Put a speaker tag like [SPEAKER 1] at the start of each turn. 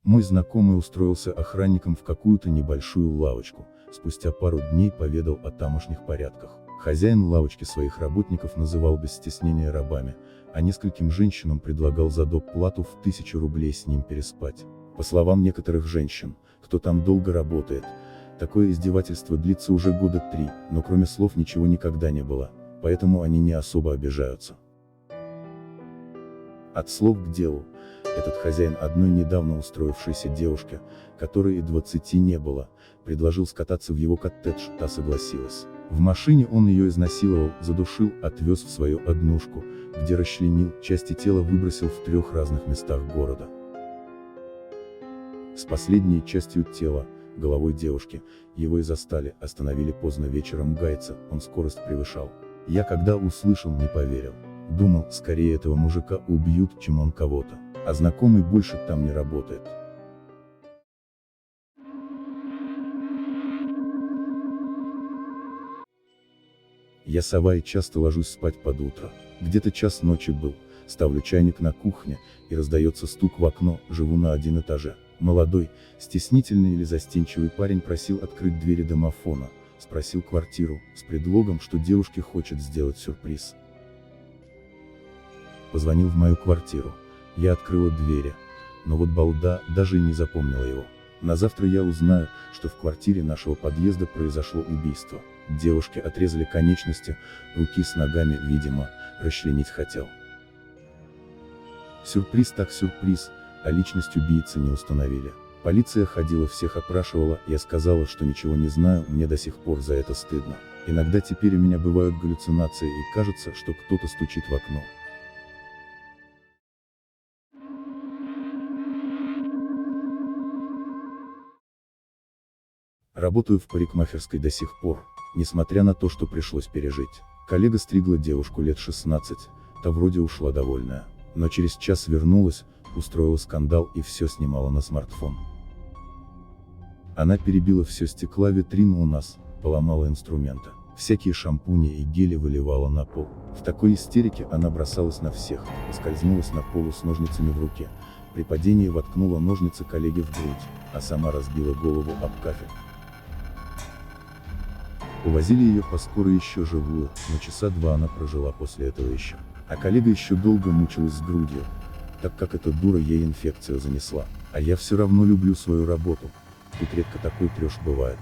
[SPEAKER 1] Мой знакомый устроился охранником в какую-то небольшую лавочку, спустя пару дней поведал о тамошних порядках. Хозяин лавочки своих работников называл без стеснения рабами, а нескольким женщинам предлагал за доп. Плату в 1000 рублей с ним переспать. По словам некоторых женщин, кто там долго работает, такое издевательство длится уже года 3, но кроме слов ничего никогда не было, поэтому они не особо обижаются. От слов к делу. Этот хозяин одной недавно устроившейся девушке, которой и 20 не было, предложил скататься в его коттедж, та согласилась. В машине он ее изнасиловал, задушил, отвез в свою однушку, где расчленил, части тела выбросил в 3 разных местах города. С последней частью тела, головой девушки, его и застали, остановили поздно вечером гайца, он скорость превышал. Я когда услышал, не поверил. Думал, скорее этого мужика убьют, чем он кого-то. А знакомый больше там не работает. Я сова и часто ложусь спать под утро. Где-то час ночи был, ставлю чайник на кухне, и раздается стук в окно, живу на 1 этаже. Молодой, стеснительный или застенчивый парень просил открыть двери домофона, спросил квартиру, с предлогом, что девушке хочет сделать сюрприз. Позвонил в мою квартиру. Я открыла двери. Но вот балда, даже и не запомнила его. На завтра я узнаю, что в квартире нашего подъезда произошло убийство. Девушке отрезали конечности, руки с ногами, видимо, расчленить хотел. Сюрприз так сюрприз, а личность убийцы не установили. Полиция ходила, всех опрашивала, я сказала, что ничего не знаю, мне до сих пор за это стыдно. Иногда теперь у меня бывают галлюцинации и кажется, что кто-то стучит в окно. Работаю в парикмахерской до сих пор, несмотря на то, что пришлось пережить. Коллега стригла девушку лет 16, та вроде ушла довольная. Но через час вернулась, устроила скандал и все снимала на смартфон. Она перебила все стекла витрины у нас, поломала инструменты. Всякие шампуни и гели выливала на пол. В такой истерике она бросалась на всех, поскользнулась на полу с ножницами в руке. При падении воткнула ножницы коллеге в грудь, а сама разбила голову об кафель. Увозили ее по скорой еще живую, но часа 2 она прожила после этого еще. А коллега еще долго мучилась с грудью, так как эта дура ей инфекцию занесла. А я все равно люблю свою работу. Тут редко такой трэш бывает.